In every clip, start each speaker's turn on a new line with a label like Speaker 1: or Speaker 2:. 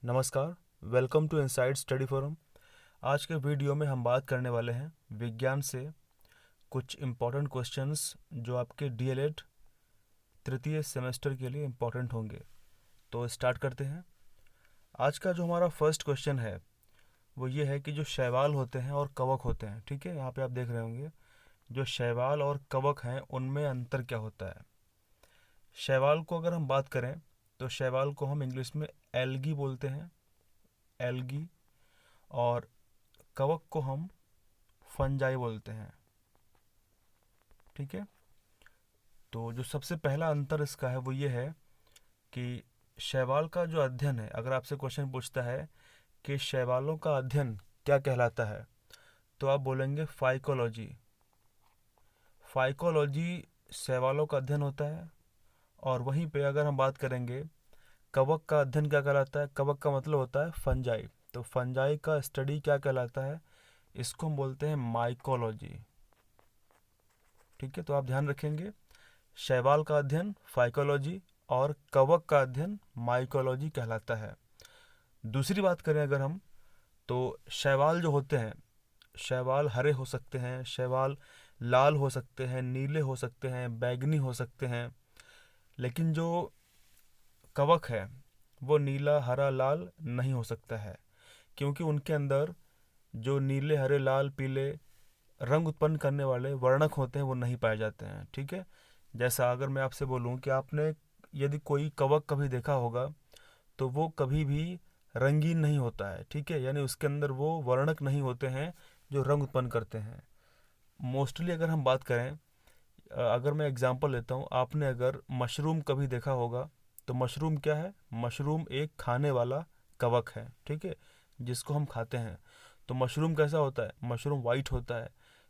Speaker 1: नमस्कार, welcome to inside study forum. आज के वीडियो में हम बात करने वाले हैं विज्ञान से कुछ इम्पॉर्टेंट क्वेश्चंस जो आपके डीएलएड तृतीय सेमेस्टर के लिए इम्पॉर्टेंट होंगे। तो स्टार्ट करते हैं। आज का जो हमारा फर्स्ट क्वेश्चन है वो ये है कि जो शैवाल होते हैं और कवक होते हैं, ठीक है, यहाँ पे आप देख रहे होंगे जो शैवाल और कवक हैं उनमें अंतर क्या होता है। शैवाल को अगर हम बात करें तो शैवाल को हम इंग्लिश में एल्गी बोलते हैं, एल्गी। और कवक को हम फंजाई बोलते हैं, ठीक है। तो जो सबसे पहला अंतर इसका है वो ये है कि शैवाल का जो अध्ययन है, अगर आपसे क्वेश्चन पूछता है कि शैवालों का अध्ययन क्या कहलाता है, तो आप बोलेंगे फाइकोलॉजी। फाइकोलॉजी शैवालों का अध्ययन होता है। और वहीं पे अगर हम बात करेंगे कवक का अध्ययन क्या कहलाता है, कवक का मतलब होता है फंजाई। तो फंजाई का स्टडी क्या कहलाता है, इसको हम बोलते हैं माइकोलॉजी, ठीक है। तो आप ध्यान रखेंगे, शैवाल का अध्ययन फाइकोलॉजी और कवक का अध्ययन माइकोलॉजी कहलाता है। दूसरी बात करें अगर हम, तो शैवाल जो होते हैं, शैवाल हरे हो सकते हैं, शैवाल लाल हो सकते हैं, नीले हो सकते हैं, बैगनी हो सकते हैं। लेकिन जो कवक है वो नीला, हरा, लाल नहीं हो सकता है, क्योंकि उनके अंदर जो नीले, हरे, लाल, पीले रंग उत्पन्न करने वाले वर्णक होते हैं वो नहीं पाए जाते हैं, ठीक है। जैसा अगर मैं आपसे बोलूं कि आपने यदि कोई कवक कभी देखा होगा तो वो कभी भी रंगीन नहीं होता है, ठीक है, यानी उसके अंदर वो वर्णक नहीं होते हैं जो रंग उत्पन्न करते हैं। मोस्टली अगर हम बात करें, अगर मैं एग्जांपल लेता हूँ, आपने अगर मशरूम कभी देखा होगा तो मशरूम क्या है, मशरूम एक खाने वाला कवक है, ठीक है, जिसको हम खाते हैं। तो मशरूम कैसा होता है, मशरूम वाइट होता है,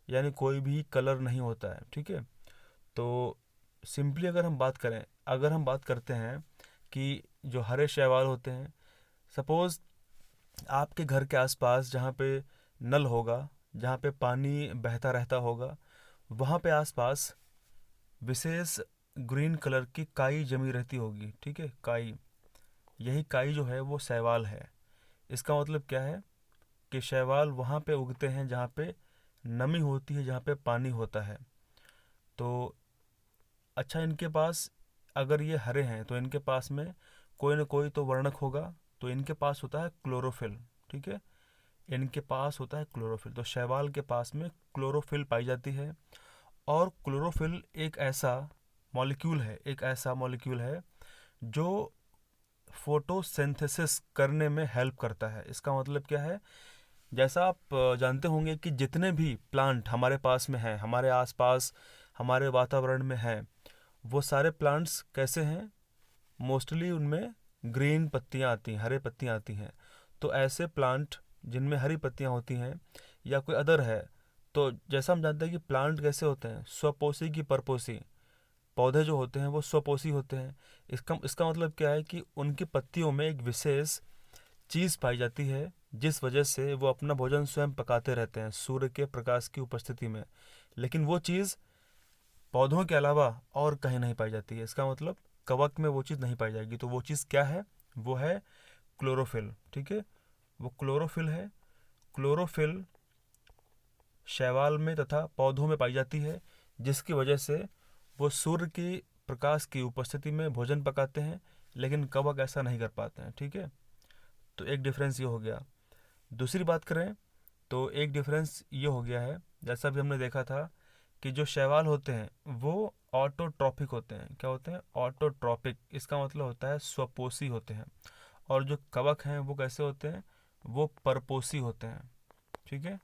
Speaker 1: यानी कोई भी कलर नहीं होता है, ठीक है। तो सिंपली अगर हम बात करें, अगर हम बात करते हैं कि जो हरे शैवाल होते हैं, सपोज़ आपके घर के आसपास जहाँ पे नल होगा, जहाँ पे पानी बहता रहता होगा, वहाँ पे आसपास विशेष ग्रीन कलर की काई जमी रहती होगी, ठीक है, काई। यही काई जो है वो शैवाल है। इसका मतलब क्या है कि शैवाल वहाँ पे उगते हैं जहाँ पे नमी होती है, जहाँ पे पानी होता है। तो अच्छा, इनके पास अगर ये हरे हैं तो इनके पास में कोई ना कोई तो वर्णक होगा, तो इनके पास होता है क्लोरोफिल, ठीक है, इनके पास होता है क्लोरोफिल। तो शैवाल के पास में क्लोरोफिल पाई जाती है। और क्लोरोफिल एक ऐसा मॉलिक्यूल है, एक ऐसा मॉलिक्यूल है जो फोटोसिंथेसिस करने में हेल्प करता है। इसका मतलब क्या है, जैसा आप जानते होंगे कि जितने भी प्लांट हमारे पास में हैं, हमारे आसपास हमारे वातावरण में हैं, वो सारे प्लांट्स कैसे हैं, मोस्टली उनमें ग्रीन पत्तियां आती हैं, हरे पत्तियां आती हैं। तो ऐसे प्लांट जिनमें हरी पत्तियां होती हैं या कोई अदर है, तो जैसा हम जानते हैं कि प्लांट कैसे होते हैं, स्वपोषी की परपोषी। पौधे जो होते हैं वो स्वपोषी होते हैं। इसका मतलब क्या है कि उनकी पत्तियों में एक विशेष चीज़ पाई जाती है जिस वजह से वो अपना भोजन स्वयं पकाते रहते हैं सूर्य के प्रकाश की उपस्थिति में। लेकिन वो चीज़ पौधों के अलावा और कहीं नहीं पाई जाती है। इसका मतलब कवक में वो चीज़ नहीं पाई जाएगी। तो वो चीज़ क्या है, वो है क्लोरोफिल, ठीक है, वो क्लोरोफिल है। क्लोरोफिल शैवाल में तथा पौधों में पाई जाती है, जिसकी वजह से वो सूर्य की प्रकाश की उपस्थिति में भोजन पकाते हैं, लेकिन कवक ऐसा नहीं कर पाते हैं, ठीक है। तो एक डिफरेंस ये हो गया। दूसरी बात करें तो एक डिफरेंस ये हो गया है, जैसा भी हमने देखा था कि जो शैवाल होते हैं वो ऑटोट्रॉपिक होते हैं। क्या होते हैं, ऑटोट्रॉपिक। इसका मतलब होता है स्वपोषी होते हैं। और जो कवक हैं वो कैसे होते हैं, वो परपोषी होते हैं, ठीक है।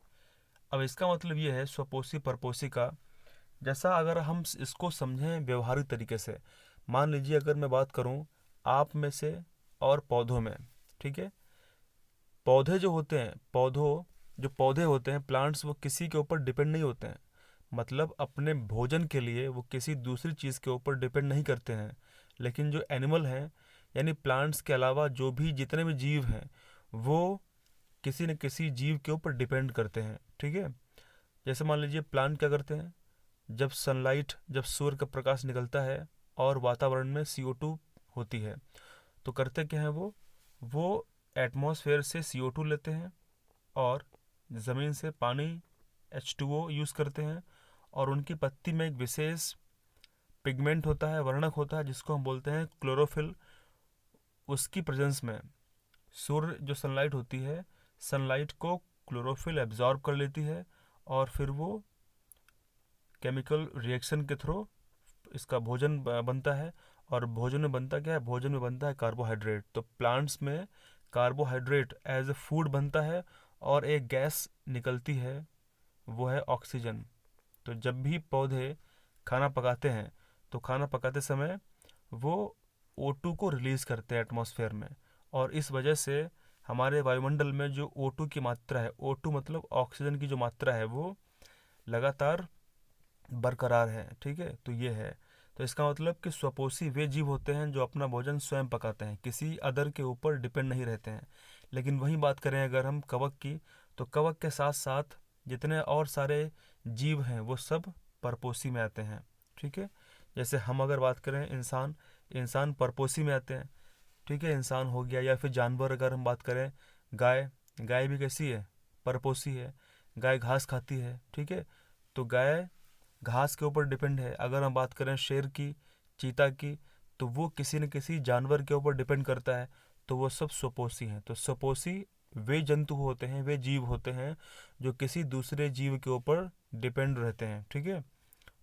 Speaker 1: अब इसका मतलब ये है स्वपोषी परपोषी का, जैसा अगर हम इसको समझें व्यवहारिक तरीके से, मान लीजिए अगर मैं बात करूं आप में से और पौधों में, ठीक है। पौधे जो होते हैं, जो पौधे होते हैं, प्लांट्स, वो किसी के ऊपर डिपेंड नहीं होते हैं। मतलब अपने भोजन के लिए वो किसी दूसरी चीज़ के ऊपर डिपेंड नहीं करते हैं। लेकिन जो एनिमल हैं, यानी प्लांट्स के अलावा जो भी जितने भी जीव हैं, वो किसी न किसी जीव के ऊपर डिपेंड करते हैं, ठीक है। जैसे मान लीजिए प्लांट क्या करते हैं, जब सूर्य का प्रकाश निकलता है और वातावरण में CO2 होती है, तो करते क्या हैं वो एटमॉस्फेयर से CO2 लेते हैं और ज़मीन से पानी H2O यूज़ करते हैं, और उनकी पत्ती में एक विशेष पिगमेंट होता है, वर्णक होता है, जिसको हम बोलते हैं क्लोरोफिल। उसकी प्रेजेंस में सूर्य जो सनलाइट होती है, सनलाइट को क्लोरोफिल एब्जॉर्ब कर लेती है, और फिर वो केमिकल रिएक्शन के थ्रू इसका भोजन बनता है। और भोजन में बनता क्या है? भोजन में बनता है कार्बोहाइड्रेट। तो प्लांट्स में कार्बोहाइड्रेट एज ए फूड बनता है, और एक गैस निकलती है, वो है ऑक्सीजन। तो जब भी पौधे खाना पकाते हैं, तो खाना पकाते समय वो O2 को रिलीज़ करते हैं एटमॉस्फेयर में, और इस वजह से हमारे वायुमंडल में जो O2 की मात्रा है, O2 मतलब ऑक्सीजन की जो मात्रा है, वो लगातार बरकरार है। ठीक है, तो ये है। तो इसका मतलब कि स्वपोषी वे जीव होते हैं जो अपना भोजन स्वयं पकाते हैं, किसी अदर के ऊपर डिपेंड नहीं रहते हैं। लेकिन वही बात करें अगर हम कवक की, तो कवक के साथ साथ जितने और सारे जीव हैं वो सब परपोषी में आते हैं। ठीक है, जैसे हम अगर बात करें इंसान, इंसान परपोषी में आते हैं। ठीक है, इंसान हो गया, या फिर जानवर अगर हम बात करें, गाय, गाय भी कैसी है? परपोषी है। गाय घास खाती है। ठीक है, तो गाय घास के ऊपर डिपेंड है। अगर हम बात करें शेर की, चीता की, तो वो किसी न किसी जानवर के ऊपर डिपेंड करता है। तो वो सब स्वपोषी हैं। तो स्वपोषी वे जंतु होते हैं, वे जीव होते हैं जो किसी दूसरे जीव के ऊपर डिपेंड रहते हैं। ठीक है,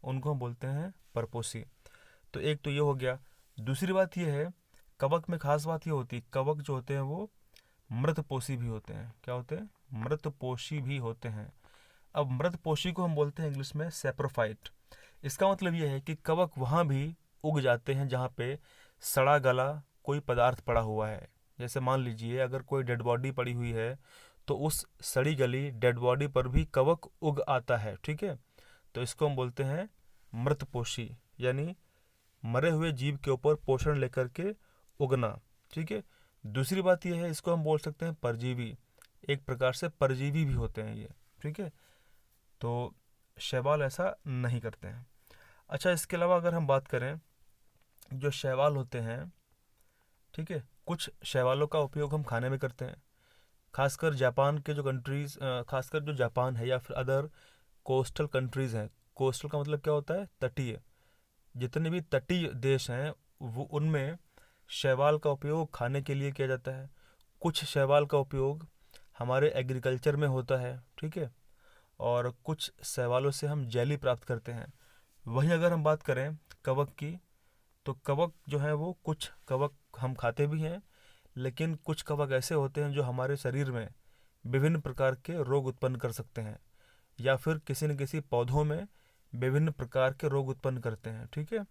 Speaker 1: उनको हम बोलते हैं परपोषी। तो एक तो ये हो गया। दूसरी बात ये है, कवक में खास बात ये होती है, कवक जो होते हैं वो मृतपोषी भी होते हैं। क्या होते हैं? मृतपोषी भी होते हैं। अब मृतपोषी को हम बोलते हैं इंग्लिश में सैप्रोफाइट। इसका मतलब यह है कि कवक वहाँ भी उग जाते हैं जहाँ पे सड़ा गला कोई पदार्थ पड़ा हुआ है। जैसे मान लीजिए अगर कोई डेड बॉडी पड़ी हुई है, तो उस सड़ी गली डेड बॉडी पर भी कवक उग आता है। ठीक है, तो इसको हम बोलते हैं मृतपोषी, यानी मरे हुए जीव के ऊपर पोषण लेकर के उगना। ठीक है, दूसरी बात यह है, इसको हम बोल सकते हैं परजीवी। एक प्रकार से परजीवी भी होते हैं ये। ठीक है, तो शैवाल ऐसा नहीं करते हैं। अच्छा, इसके अलावा अगर हम बात करें, जो शैवाल होते हैं, ठीक है, कुछ शैवालों का उपयोग हम खाने में करते हैं। खासकर जापान के जो कंट्रीज़, खासकर जो जापान है या फिर अदर कोस्टल कंट्रीज़ हैं। कोस्टल का मतलब क्या होता है? तटीय। जितने भी तटीय देश हैं, वो उनमें शैवाल का उपयोग खाने के लिए किया जाता है। कुछ शैवाल का उपयोग हमारे एग्रीकल्चर में होता है। ठीक है, और कुछ शैवालों से हम जेली प्राप्त करते हैं। वहीं अगर हम बात करें कवक की, तो कवक जो है वो, कुछ कवक हम खाते भी हैं, लेकिन कुछ कवक ऐसे होते हैं जो हमारे शरीर में विभिन्न प्रकार के रोग उत्पन्न कर सकते हैं, या फिर किसी न किसी पौधों में विभिन्न प्रकार के रोग उत्पन्न करते हैं। ठीक है,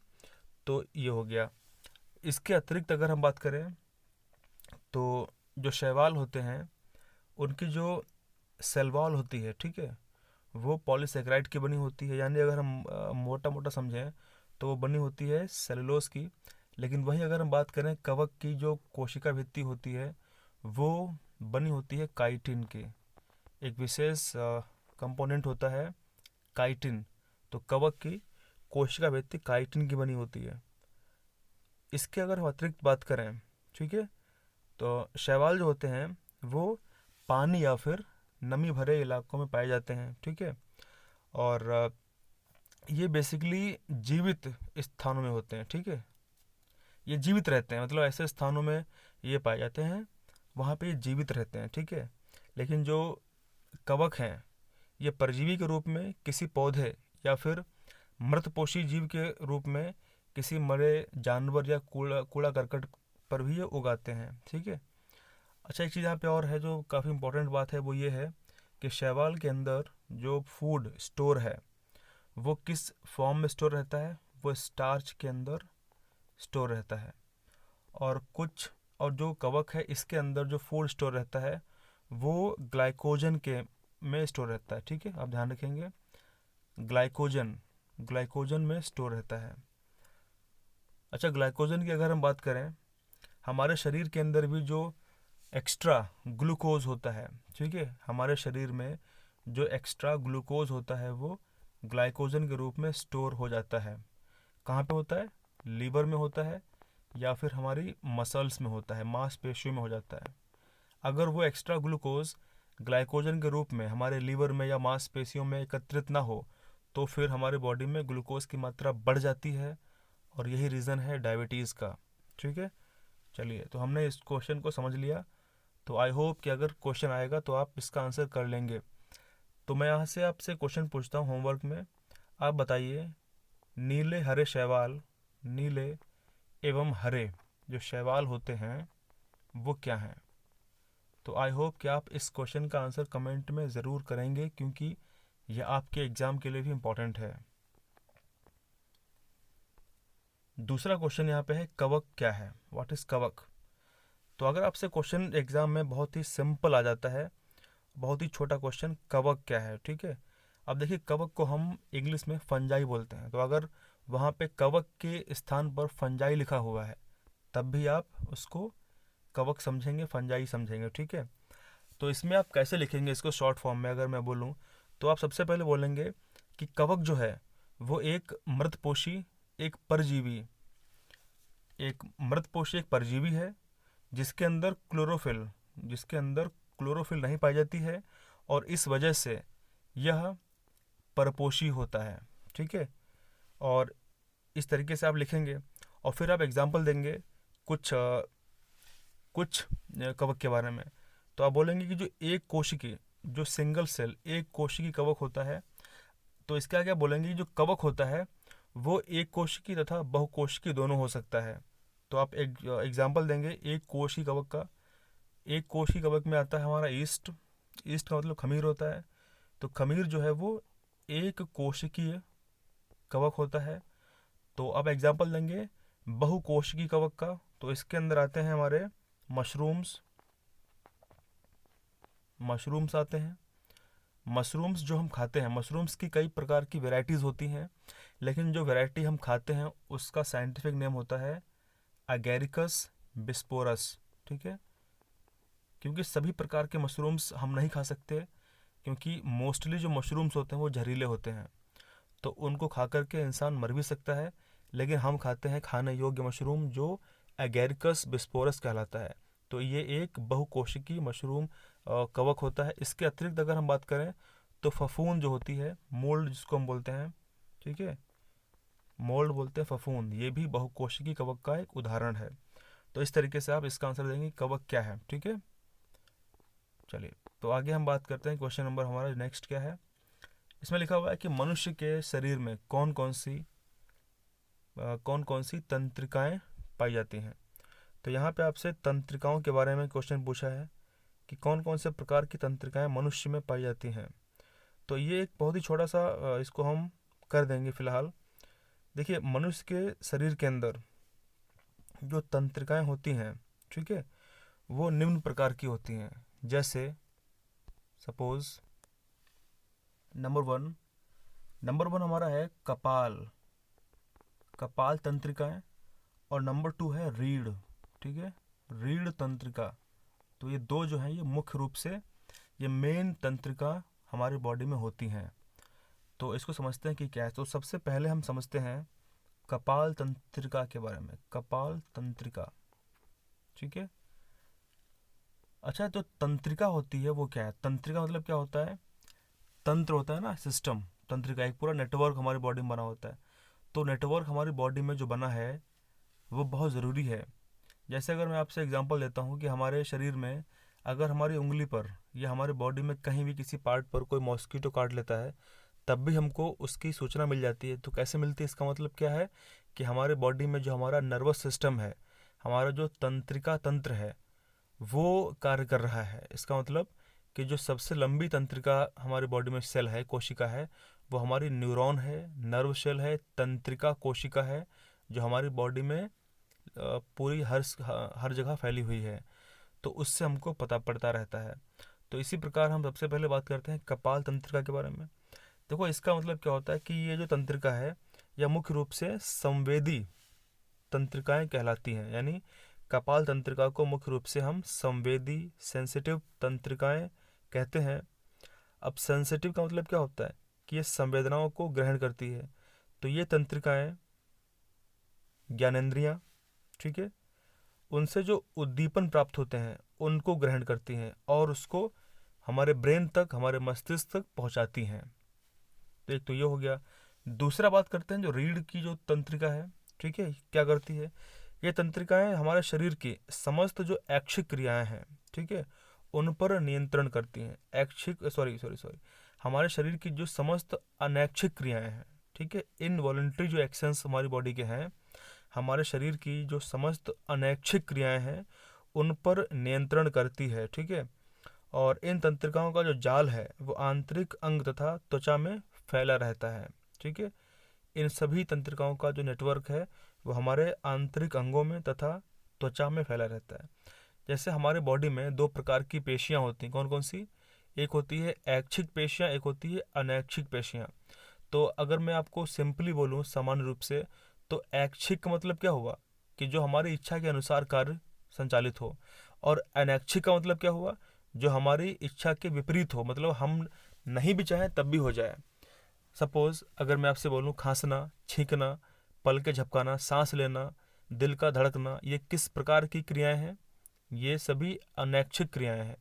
Speaker 1: तो ये हो गया। इसके अतिरिक्त अगर हम बात करें, तो जो शैवाल होते हैं उनकी जो सेल वॉल होती है, ठीक है, वो पॉलीसेकेराइड की बनी होती है। यानी अगर हम मोटा मोटा समझें तो वो बनी होती है सेलुलोज की। लेकिन वहीं अगर हम बात करें कवक की, जो कोशिका भित्ति होती है वो बनी होती है काइटिन की। एक विशेष कंपोनेंट होता है काइटिन। तो कवक की कोशिका भित्ति काइटिन की बनी होती है। इसके अगर हम अतिरिक्त बात करें, ठीक है, तो शैवाल जो होते हैं वो पानी या फिर नमी भरे इलाकों में पाए जाते हैं। ठीक है, और ये बेसिकली जीवित स्थानों में होते हैं। ठीक है, ये जीवित रहते हैं, मतलब ऐसे स्थानों में ये पाए जाते हैं, वहाँ पे ये जीवित रहते हैं। ठीक है, लेकिन जो कवक हैं ये परजीवी के रूप में किसी पौधे या फिर मृतपोषी जीव के रूप में किसी मरे जानवर या कूड़ा कूड़ा करकट पर भी ये उगाते हैं। ठीक है। अच्छा, एक चीज़ यहाँ पे और है जो काफ़ी इंपॉर्टेंट बात है, वो ये है कि शैवाल के अंदर जो फूड स्टोर है वो किस फॉर्म में स्टोर रहता है? वो स्टार्च के अंदर स्टोर रहता है। और जो कवक है इसके अंदर जो फूड स्टोर रहता है वो ग्लाइकोजन के में स्टोर रहता है। ठीक है, आप ध्यान रखेंगे, ग्लाइकोजन ग्लाइकोजन में स्टोर रहता है। अच्छा, ग्लाइकोजन की अगर हम बात करें, हमारे शरीर के अंदर भी जो एक्स्ट्रा ग्लूकोज होता है, ठीक है, हमारे शरीर में जो एक्स्ट्रा ग्लूकोज होता है वो ग्लाइकोजन के रूप में स्टोर हो जाता है। कहाँ पे होता है? लीवर में होता है, या फिर हमारी मसल्स में होता है, मांसपेशियों में हो जाता है। अगर वो एक्स्ट्रा ग्लूकोज ग्लाइकोजन के रूप में हमारे लीवर में या मांसपेशियों में एकत्रित ना हो तो फिर हमारे बॉडी में ग्लूकोज की मात्रा बढ़ जाती है, और यही रीज़न है डायबिटीज़ का। ठीक है, चलिए, तो हमने इस क्वेश्चन को समझ लिया। तो आई होप कि अगर क्वेश्चन आएगा तो आप इसका आंसर कर लेंगे। तो मैं यहाँ से आपसे क्वेश्चन पूछता हूँ होमवर्क में। आप बताइए, नीले हरे शैवाल, नीले एवं हरे जो शैवाल होते हैं वो क्या हैं? तो आई होप कि आप इस क्वेश्चन का आंसर कमेंट में ज़रूर करेंगे, क्योंकि यह आपके एग्ज़ाम के लिए भी इम्पोर्टेंट है। दूसरा क्वेश्चन यहाँ पे है, कवक क्या है? व्हाट इज़ कवक? तो अगर आपसे क्वेश्चन एग्ज़ाम में बहुत ही सिंपल आ जाता है, बहुत ही छोटा क्वेश्चन, कवक क्या है, ठीक है। अब देखिए, कवक को हम इंग्लिश में फंजाई बोलते हैं, तो अगर वहाँ पे कवक के स्थान पर फंजाई लिखा हुआ है तब भी आप उसको कवक समझेंगे, फंजाई समझेंगे, ठीक है। तो इसमें आप कैसे लिखेंगे इसको शॉर्ट फॉर्म में अगर मैं बोलूँ, तो आप सबसे पहले बोलेंगे कि कवक जो है वो एक मृतपोषी एक परजीवी है जिसके अंदर क्लोरोफिल नहीं पाई जाती है, और इस वजह से यह परपोषी होता है, ठीक है। और इस तरीके से आप लिखेंगे, और फिर आप एग्जाम्पल देंगे कुछ कवक के बारे में। तो आप बोलेंगे कि जो सिंगल सेल एक कोशिकी कवक होता है, तो इसका क्या बोलेंगे कि जो कवक होता है वो एक कोशिकी तथा बहुकोशिकी दोनों हो सकता है। तो आप एक एग्जाम्पल देंगे एक कोशिकी कवक का। एक कोशिकी कवक में आता है हमारा ईस्ट। ईस्ट का मतलब खमीर होता है। तो खमीर जो है वो एक कोशिकीय कवक होता है। तो अब एग्जाम्पल देंगे बहुकोशिकी कवक का। तो इसके अंदर आते हैं हमारे मशरूम्स आते हैं। मशरूम्स जो हम खाते हैं, मशरूम्स की कई प्रकार की वैरायटीज़ होती हैं, लेकिन जो वैरायटी हम खाते हैं उसका साइंटिफिक नेम होता है अगैरिकस बिस्पोरस, ठीक है। क्योंकि सभी प्रकार के मशरूम्स हम नहीं खा सकते, क्योंकि मोस्टली जो मशरूम्स होते हैं वो जहरीले होते हैं, तो उनको खा करके इंसान मर भी सकता है। लेकिन हम खाते हैं खाने योग्य मशरूम जो एगैरिकस बिस्पोरस कहलाता है। तो ये एक बहुकोशिकीय मशरूम कवक होता है। इसके अतिरिक्त अगर हम बात करें तो फफूंद जो होती है, मोल्ड जिसको हम बोलते हैं, ठीक है, मोल्ड बोलते हैं फफूंद, ये भी बहुकोशिकीय कवक का एक उदाहरण है। तो इस तरीके से आप इसका आंसर देंगे कवक क्या है, ठीक है। चलिए, तो आगे हम बात करते हैं। क्वेश्चन नंबर हमारा नेक्स्ट क्या है? इसमें लिखा हुआ है कि मनुष्य के शरीर में कौन कौन सी तंत्रिकाएं पाई जाती हैं। तो यहाँ पे आपसे तंत्रिकाओं के बारे में क्वेश्चन पूछा है कि कौन कौन से प्रकार की तंत्रिकाएं मनुष्य में पाई जाती हैं। तो ये एक बहुत ही छोटा सा इसको हम कर देंगे फिलहाल। देखिए, मनुष्य के शरीर के अंदर जो तंत्रिकाएं होती हैं, ठीक है, वो निम्न प्रकार की होती हैं। जैसे सपोज नंबर वन हमारा है कपाल तंत्रिकाएं, और नंबर 2 है रीढ़, ठीक है, रीढ़ तंत्रिका। तो ये दो जो हैं ये मुख्य रूप से ये मेन तंत्रिका हमारी बॉडी में होती हैं। तो इसको समझते हैं कि क्या है। तो सबसे पहले हम समझते हैं कपाल तंत्रिका के बारे में। कपाल तंत्रिका, ठीक है। अच्छा, तो तंत्रिका होती है वो क्या है? तंत्रिका मतलब क्या होता है? तंत्र होता है ना, सिस्टम। तंत्रिका एक पूरा नेटवर्क हमारी बॉडी में बना होता है। तो नेटवर्क हमारी बॉडी में जो बना है वो बहुत ज़रूरी है। जैसे अगर मैं आपसे एग्जांपल देता हूँ कि हमारे शरीर में अगर हमारी उंगली पर या हमारे बॉडी में कहीं भी किसी पार्ट पर कोई मॉस्किटो काट लेता है, तब भी हमको उसकी सूचना मिल जाती है। तो कैसे मिलती है? इसका मतलब क्या है कि हमारे बॉडी में जो हमारा नर्वस सिस्टम है, हमारा जो तंत्रिका तंत्र है, वो कार्य कर रहा है। इसका मतलब कि जो सबसे लंबी तंत्रिका हमारी बॉडी में सेल है, कोशिका है, वो हमारी न्यूरॉन है, नर्व सेल है, तंत्रिका कोशिका है, जो हमारी बॉडी में पूरी हर जगह फैली हुई है। तो उससे हमको पता पड़ता रहता है। तो इसी प्रकार हम सबसे पहले बात करते हैं कपाल तंत्रिका के बारे में। देखो, इसका मतलब क्या होता है कि ये जो तंत्रिका है यह मुख्य रूप से संवेदी तंत्रिकाएं कहलाती हैं। यानी कपाल तंत्रिका को मुख्य रूप से हम संवेदी, सेंसिटिव तंत्रिकाएं कहते हैं। अब सेंसिटिव का मतलब क्या होता है कि ये संवेदनाओं को ग्रहण करती है। तो ये तंत्रिकाएं ज्ञानेंद्रियां, ठीक है, उनसे जो उद्दीपन प्राप्त होते हैं उनको ग्रहण करती हैं और उसको हमारे ब्रेन तक, हमारे मस्तिष्क तक पहुंचाती हैं। तो एक तो ये हो गया। दूसरा बात करते हैं जो रीढ़ की जो तंत्रिका है, ठीक है, क्या करती है? ये तंत्रिकाएं हमारे शरीर की समस्त जो ऐच्छिक क्रियाएं हैं, ठीक है, उन पर नियंत्रण करती हैं। ऐच्छिक, सॉरी सॉरी सॉरी, हमारे शरीर की जो समस्त अनैच्छिक क्रियाएं हैं, ठीक है, इनवॉलंटरी जो एक्शंस हमारी बॉडी के हैं, हमारे शरीर की जो समस्त अनैच्छिक क्रियाएं हैं उन पर नियंत्रण करती है, ठीक है। और इन तंत्रिकाओं का जो जाल है वो आंतरिक अंग तथा त्वचा में फैला रहता है, ठीक है। इन सभी तंत्रिकाओं का जो नेटवर्क है वो हमारे आंतरिक अंगों में तथा त्वचा में फैला रहता है। जैसे हमारे बॉडी में दो प्रकार की पेशियां होती हैं, कौन कौन सी? एक होती है ऐच्छिक पेशियां, एक होती है अनैच्छिक पेशियां। तो अगर मैं आपको सिंपली बोलूँ सामान्य रूप से, तो ऐच्छिक का मतलब क्या हुआ कि जो हमारी इच्छा के अनुसार कार्य संचालित हो, और अनैच्छिक का मतलब क्या हुआ? जो हमारी इच्छा के विपरीत हो, मतलब हम नहीं भी चाहें तब भी हो जाए। सपोज अगर मैं आपसे बोलूँ खांसना, छींकना, पल के झपकाना, सांस लेना, दिल का धड़कना, ये किस प्रकार की क्रियाएं हैं? ये सभी अनैच्छिक क्रियाएं हैं,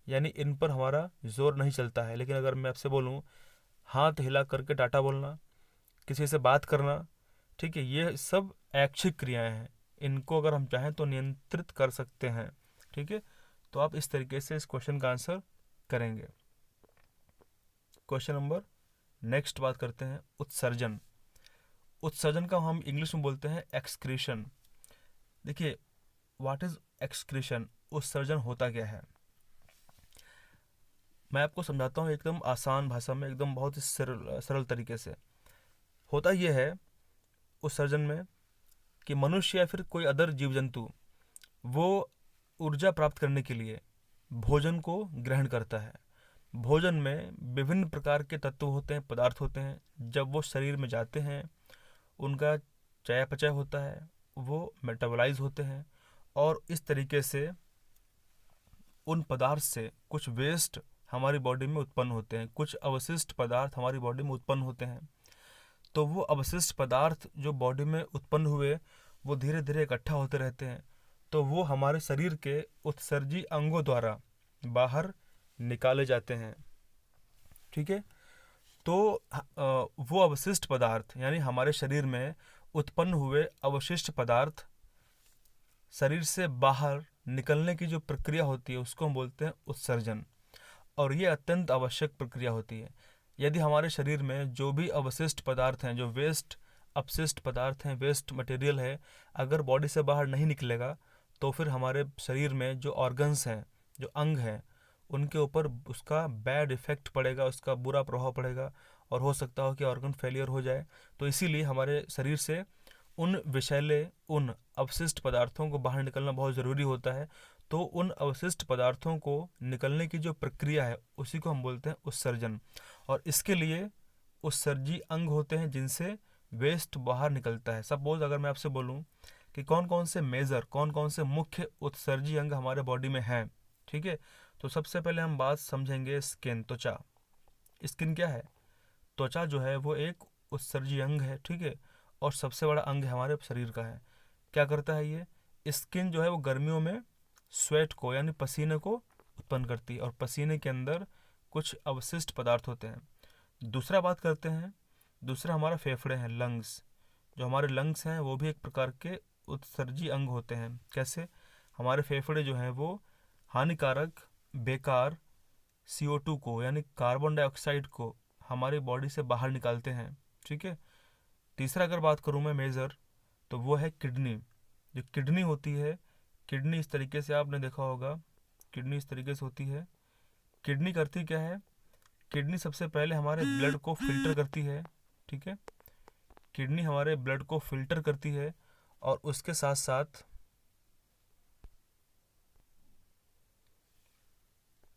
Speaker 1: यानी इन पर हमारा जोर नहीं चलता है। लेकिन अगर मैं आपसे बोलूँ हाथ हिला करके टाटा बोलना, किसी से बात करना, ठीक है, ये सब ऐच्छिक क्रियाएं हैं। इनको अगर हम चाहें तो नियंत्रित कर सकते हैं, ठीक है। तो आप इस तरीके से इस क्वेश्चन का आंसर करेंगे। क्वेश्चन नंबर नेक्स्ट बात करते हैं उत्सर्जन। उत्सर्जन का हम इंग्लिश में बोलते हैं एक्सक्रीशन। देखिए, व्हाट इज एक्सक्रीशन? उत्सर्जन होता क्या है? मैं आपको समझाता हूँ एकदम आसान भाषा में, एकदम बहुत ही सरल सरल तरीके से। होता यह है उत्सर्जन में कि मनुष्य या फिर कोई अदर जीव जंतु वो ऊर्जा प्राप्त करने के लिए भोजन को ग्रहण करता है। भोजन में विभिन्न प्रकार के तत्व होते हैं, पदार्थ होते हैं। जब वो शरीर में जाते हैं उनका चयापचय होता है, वो मेटाबोलाइज होते हैं, और इस तरीके से उन पदार्थ से कुछ वेस्ट हमारी बॉडी में उत्पन्न होते हैं, कुछ अवशिष्ट पदार्थ हमारी बॉडी में उत्पन्न होते हैं। तो वो अवशिष्ट पदार्थ जो बॉडी में उत्पन्न हुए वो धीरे धीरे इकट्ठा होते रहते हैं, तो वो हमारे शरीर के उत्सर्जी अंगों द्वारा बाहर निकाले जाते हैं, ठीक है। तो वो अवशिष्ट पदार्थ यानी हमारे शरीर में उत्पन्न हुए अवशिष्ट पदार्थ शरीर से बाहर निकलने की जो प्रक्रिया होती है उसको हम बोलते हैं उत्सर्जन। और ये अत्यंत आवश्यक प्रक्रिया होती है। यदि हमारे शरीर में जो भी अवशिष्ट पदार्थ हैं, जो वेस्ट अपशिष्ट पदार्थ हैं, वेस्ट मटेरियल है, अगर बॉडी से बाहर नहीं निकलेगा तो फिर हमारे शरीर में जो ऑर्गन्स हैं, जो अंग हैं, उनके ऊपर उसका बैड इफेक्ट पड़ेगा, उसका बुरा प्रभाव पड़ेगा, और हो सकता हो कि ऑर्गन फेलियर हो जाए। तो इसीलिए हमारे शरीर से उन विषैले, उन अवशिष्ट पदार्थों को बाहर निकलना बहुत ज़रूरी होता है। तो उन अवशिष्ट पदार्थों को निकलने की जो प्रक्रिया है उसी को हम बोलते हैं उत्सर्जन। और इसके लिए उत्सर्जी अंग होते हैं जिनसे वेस्ट बाहर निकलता है। सपोज अगर मैं आपसे बोलूं कि कौन कौन से मेजर, कौन कौन से मुख्य उत्सर्जी अंग हमारे बॉडी में हैं, ठीक है, तो सबसे पहले हम बात समझेंगे स्किन, त्वचा। स्किन क्या है? त्वचा जो है वो एक उत्सर्जी अंग है, ठीक है, और सबसे बड़ा अंग हमारे शरीर का है। क्या करता है ये? स्किन जो है वो गर्मियों में स्वेट को यानी पसीने को उत्पन्न करती है, और पसीने के अंदर कुछ अवशिष्ट पदार्थ होते हैं। दूसरा बात करते हैं, दूसरा हमारा फेफड़े हैं, लंग्स। जो हमारे लंग्स हैं वो भी एक प्रकार के उत्सर्जी अंग होते हैं। कैसे? हमारे फेफड़े जो हैं वो हानिकारक, बेकार CO2 को यानी कार्बन डाइऑक्साइड को हमारी बॉडी से बाहर निकालते हैं, ठीक है। तीसरा अगर बात करूँ मैं मेजर, तो वो है किडनी। जो किडनी होती है, किडनी इस तरीके से आपने देखा होगा, किडनी इस तरीके से होती है। किडनी करती क्या है? किडनी सबसे पहले हमारे ब्लड को फिल्टर करती है, ठीक है। किडनी हमारे ब्लड को फिल्टर करती है, और उसके साथ साथ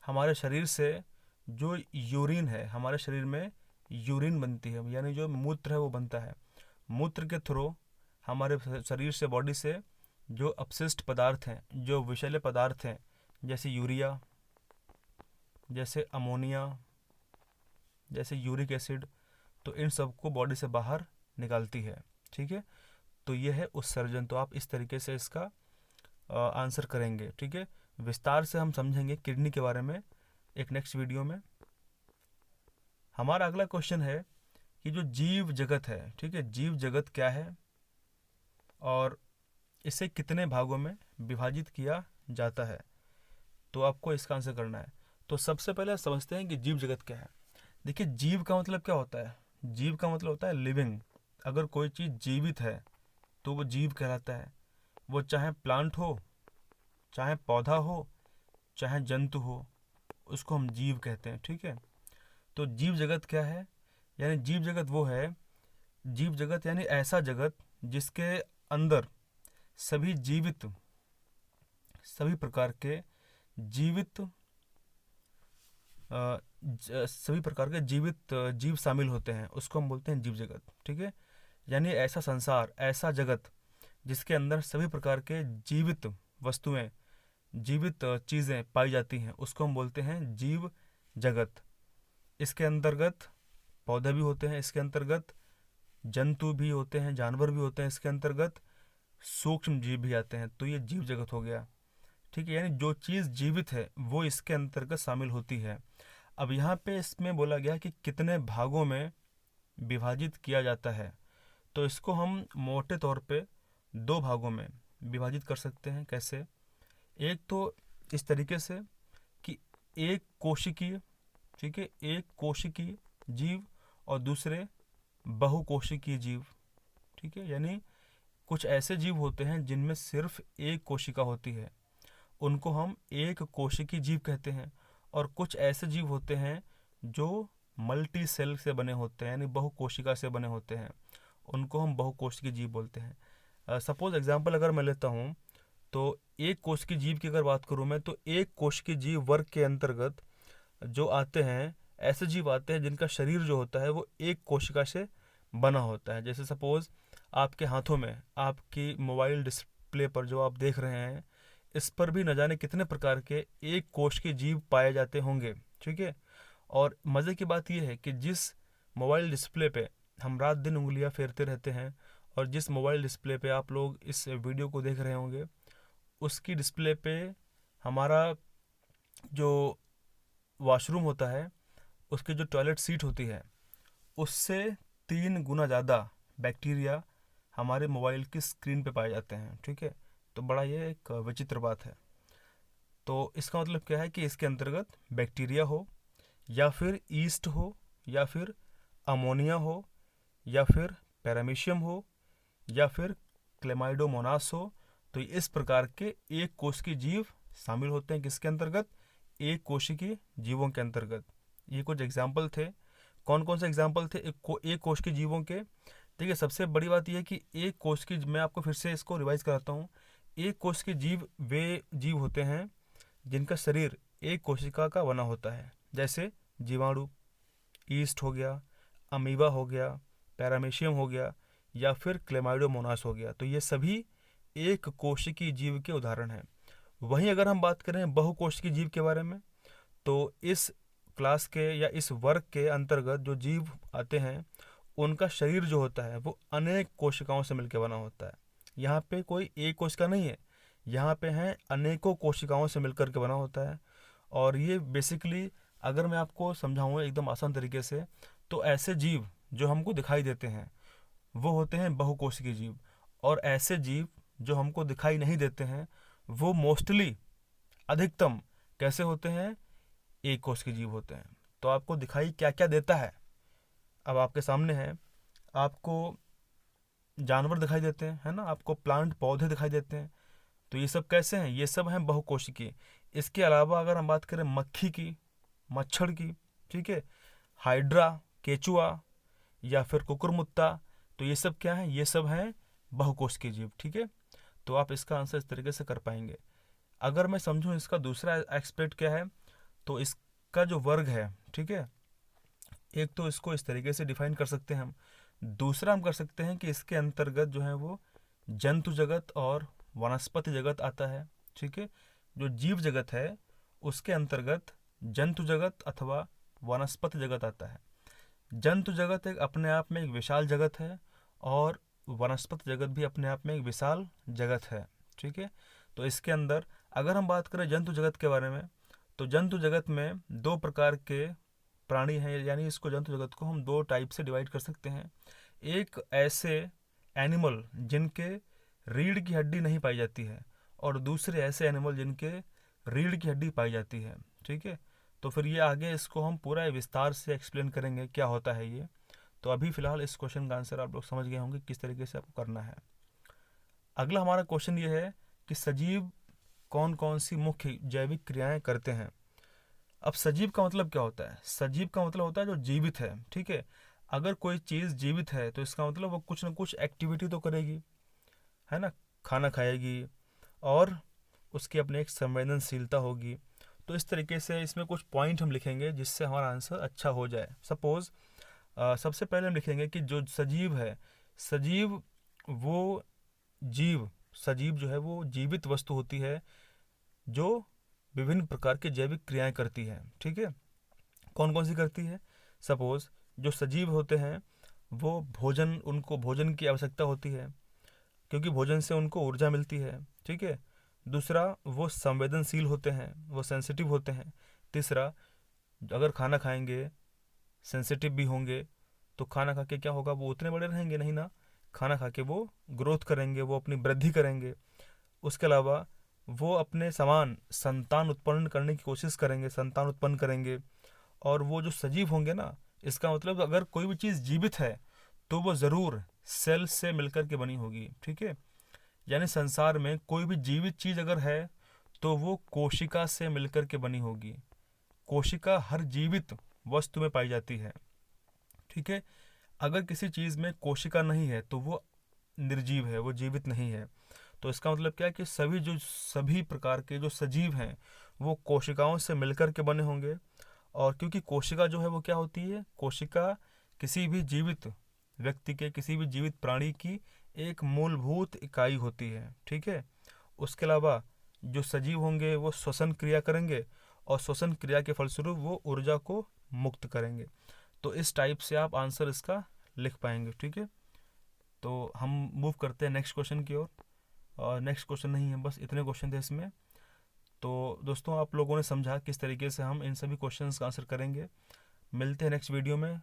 Speaker 1: हमारे शरीर से जो यूरिन है, हमारे शरीर में यूरिन बनती है, यानी जो मूत्र है वो बनता है। मूत्र के थ्रू हमारे शरीर से, बॉडी से जो अपशिष्ट पदार्थ हैं, जो विषैले पदार्थ हैं, जैसे यूरिया, जैसे अमोनिया, जैसे यूरिक एसिड, तो इन सबको बॉडी से बाहर निकालती है, ठीक है। तो ये है उत्सर्जन। तो आप इस तरीके से इसका आंसर करेंगे, ठीक है। विस्तार से हम समझेंगे किडनी के बारे में एक नेक्स्ट वीडियो में। हमारा अगला क्वेश्चन है कि जो जीव जगत है, ठीक है, जीव जगत क्या है और इसे कितने भागों में विभाजित किया जाता है, तो आपको इसका आंसर करना है। तो सबसे पहले समझते हैं कि जीव जगत क्या है। देखिए, जीव का मतलब क्या होता है? जीव का मतलब होता है लिविंग। अगर कोई चीज़ जीवित है तो वो जीव कहलाता है। वो चाहे प्लांट हो, चाहे पौधा हो, चाहे जंतु हो, उसको हम जीव कहते हैं, ठीक है। तो जीव जगत क्या है? यानी जीव जगत वो है, जीव जगत यानी ऐसा जगत जिसके अंदर सभी जीवित, सभी प्रकार के जीवित सभी प्रकार के जीवित जीव शामिल होते हैं, उसको हम बोलते हैं जीव जगत, ठीक है। यानी ऐसा संसार, ऐसा जगत जिसके अंदर सभी प्रकार के जीवित वस्तुएं, जीवित चीज़ें पाई जाती हैं, उसको हम बोलते हैं जीव जगत। इसके अंतर्गत पौधे भी होते हैं, इसके अंतर्गत जंतु भी होते हैं, जानवर भी होते हैं, इसके अंतर्गत सूक्ष्म जीव भी आते हैं, तो ये जीव जगत हो गया, ठीक है। यानी जो चीज़ जीवित है वो इसके अंतर्गत शामिल होती है। अब यहाँ पे इसमें बोला गया कि कितने भागों में विभाजित किया जाता है, तो इसको हम मोटे तौर पे दो भागों में विभाजित कर सकते हैं। कैसे? एक तो इस तरीके से कि एक कोशिकीय, ठीक है, एक कोशिकीय जीव और दूसरे बहुकोशिकीय जीव, ठीक है। यानी कुछ ऐसे जीव होते हैं जिनमें सिर्फ एक कोशिका होती है, उनको हम एक कोशिकीय जीव कहते हैं। और कुछ ऐसे जीव होते हैं जो मल्टी सेल से बने होते हैं, यानी बहुकोशिका से बने होते हैं, उनको हम बहुकोशिकीय जीव बोलते हैं। सपोज एग्जांपल अगर मैं लेता हूँ, तो एक कोशिकीय जीव की अगर बात करूँ मैं, तो एक कोशिकीय जीव वर्ग के अंतर्गत जो आते हैं, ऐसे जीव आते हैं जिनका शरीर जो होता है वो एक कोशिका से बना होता है। जैसे सपोज आपके हाथों में, आपकी मोबाइल डिस्प्ले पर जो आप देख रहे हैं, इस पर भी न जाने कितने प्रकार के एक कोश के जीव पाए जाते होंगे, ठीक है। और मज़े की बात यह है कि जिस मोबाइल डिस्प्ले पे हम रात दिन उंगलियां फेरते रहते हैं, और जिस मोबाइल डिस्प्ले पे आप लोग इस वीडियो को देख रहे होंगे, उसकी डिस्प्ले पे हमारा जो वॉशरूम होता है, उसकी जो टॉयलेट सीट होती है, उससे 3 गुना ज़्यादा बैक्टीरिया हमारे मोबाइल की स्क्रीन पे पाए जाते हैं, ठीक है। तो बड़ा ये एक विचित्र बात है। तो इसका मतलब क्या है कि इसके अंतर्गत बैक्टीरिया हो, या फिर ईस्ट हो, या फिर अमोनिया हो, या फिर पैरामीशियम हो, या फिर क्लेमाइडोमोनास हो, तो इस प्रकार के एक कोश के जीव शामिल होते हैं किसके अंतर्गत? एक कोशिकीय जीवों के अंतर्गत। ये कुछ एग्जाम्पल थे। कौन कौन से एग्जाम्पल थे एक कोश के जीवों के? ठीक है, सबसे बड़ी बात यह है कि एक कोश की, मैं आपको फिर से इसको रिवाइज कराता हूँ। एक कोश के जीव वे जीव होते हैं जिनका शरीर एक कोशिका का बना होता है, जैसे जीवाणु, ईस्ट हो गया, अमीबा हो गया, पैरामीशियम हो गया, या फिर क्लेमाइडोमोनास हो गया। तो ये सभी एक कोशिकीय जीव के उदाहरण हैं। वहीं अगर हम बात करें बहुकोशिकीय जीव के बारे में, तो इस क्लास के या इस वर्ग के अंतर्गत जो जीव आते हैं, उनका शरीर जो होता है वो अनेक कोशिकाओं से मिलकर बना होता है। यहाँ पे कोई एक कोशिका नहीं है, यहाँ पे हैं अनेकों कोशिकाओं से मिलकर के बना होता है। और ये बेसिकली अगर मैं आपको समझाऊँ एकदम आसान तरीके से, तो ऐसे जीव जो हमको दिखाई देते हैं वो होते हैं बहुकोशिकीय जीव, और ऐसे जीव जो हमको दिखाई नहीं देते हैं वो मोस्टली, अधिकतम कैसे होते हैं? एक कोश के जीव होते हैं। तो आपको दिखाई क्या क्या देता है? अब आपके सामने है, आपको जानवर दिखाई देते हैं, है ना, आपको प्लांट पौधे दिखाई देते हैं। तो ये सब कैसे हैं? ये सब हैं बहुकोशिकीय। इसके अलावा अगर हम बात करें मक्खी की, मच्छर की, ठीक है, हाइड्रा, केचुआ, या फिर कुकुरमुत्ता, तो ये सब क्या है? ये सब हैं बहुकोशिकीय जीव, ठीक है। तो आप इसका आंसर इस तरीके से कर पाएंगे। अगर मैं समझूं इसका दूसरा एक्सपेक्ट क्या है, तो इसका जो वर्ग है, ठीक है, एक तो इसको इस तरीके से डिफाइन कर सकते हैं हम। दूसरा हम कर सकते हैं कि इसके अंतर्गत जो है वो जंतु जगत और वनस्पति जगत आता है, ठीक है। जो जीव जगत है उसके अंतर्गत जंतु जगत अथवा वनस्पति जगत आता है। जंतु जगत एक अपने आप में एक विशाल जगत है, और वनस्पति जगत भी अपने आप में एक विशाल जगत है, ठीक है। तो इसके अंदर अगर हम बात करें जंतु जगत के बारे में, तो जंतु जगत में दो प्रकार के प्राणी हैं, यानी इसको जंतु जगत को हम दो टाइप से डिवाइड कर सकते हैं। एक ऐसे एनिमल जिनके रीढ़ की हड्डी नहीं पाई जाती है, और दूसरे ऐसे एनिमल जिनके रीढ़ की हड्डी पाई जाती है। ठीक है, तो फिर ये आगे इसको हम पूरा विस्तार से एक्सप्लेन करेंगे क्या होता है ये। तो अभी फिलहाल इस क्वेश्चन का आंसर आप लोग समझ गए होंगे किस तरीके से आपको करना है। अगला हमारा क्वेश्चन ये है कि सजीव कौन कौन सी मुख्य जैविक क्रियाएं करते हैं। अब सजीव का मतलब क्या होता है? सजीव का मतलब होता है जो जीवित है। ठीक है, अगर कोई चीज़ जीवित है तो इसका मतलब वो कुछ ना कुछ एक्टिविटी तो करेगी, है ना, खाना खाएगी और उसकी अपनी एक संवेदनशीलता होगी। तो इस तरीके से इसमें कुछ पॉइंट हम लिखेंगे जिससे हमारा आंसर अच्छा हो जाए। सपोज सबसे पहले हम लिखेंगे कि जो सजीव है, सजीव वो जीव सजीव जो है वो जीवित वस्तु होती है जो विभिन्न प्रकार की जैविक क्रियाएं करती है। ठीक है, कौन कौन सी करती है? सपोज जो सजीव होते हैं वो भोजन, उनको भोजन की आवश्यकता होती है क्योंकि भोजन से उनको ऊर्जा मिलती है। ठीक है, दूसरा वो संवेदनशील होते हैं, वो सेंसिटिव होते हैं। तीसरा, अगर खाना खाएंगे सेंसिटिव भी होंगे तो खाना खा के क्या होगा, वो उतने बड़े रहेंगे नहीं ना, खाना खा के वो ग्रोथ करेंगे, वो अपनी वृद्धि करेंगे। उसके अलावा वो अपने समान संतान उत्पन्न करने की कोशिश करेंगे, संतान उत्पन्न करेंगे। और वो जो सजीव होंगे ना, इसका मतलब अगर कोई भी चीज़ जीवित है तो वो ज़रूर सेल से मिलकर के बनी होगी। ठीक है, यानी संसार में कोई भी जीवित चीज़ अगर है तो वो कोशिका से मिलकर के बनी होगी। कोशिका हर जीवित वस्तु में पाई जाती है। ठीक है, अगर किसी चीज़ में कोशिका नहीं है तो वो निर्जीव है, वो जीवित नहीं है। तो इसका मतलब क्या है कि सभी प्रकार के जो सजीव हैं वो कोशिकाओं से मिलकर के बने होंगे। और क्योंकि कोशिका जो है वो क्या होती है, कोशिका किसी भी जीवित व्यक्ति के, किसी भी जीवित प्राणी की एक मूलभूत इकाई होती है। ठीक है, उसके अलावा जो सजीव होंगे वो श्वसन क्रिया करेंगे और श्वसन क्रिया के फलस्वरूप वो ऊर्जा को मुक्त करेंगे। तो इस टाइप से आप आंसर इसका लिख पाएंगे। ठीक है, तो हम मूव करते हैं नेक्स्ट क्वेश्चन की ओर। और नेक्स्ट क्वेश्चन नहीं है, बस इतने क्वेश्चन थे इसमें। तो दोस्तों आप लोगों ने समझा किस तरीके से हम इन सभी क्वेश्चंस का आंसर करेंगे। मिलते हैं नेक्स्ट वीडियो में।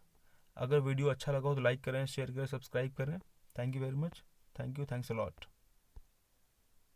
Speaker 1: अगर वीडियो अच्छा लगा हो तो लाइक करें, शेयर करें, सब्सक्राइब करें। Thank you very much. Thank you, thanks a lot.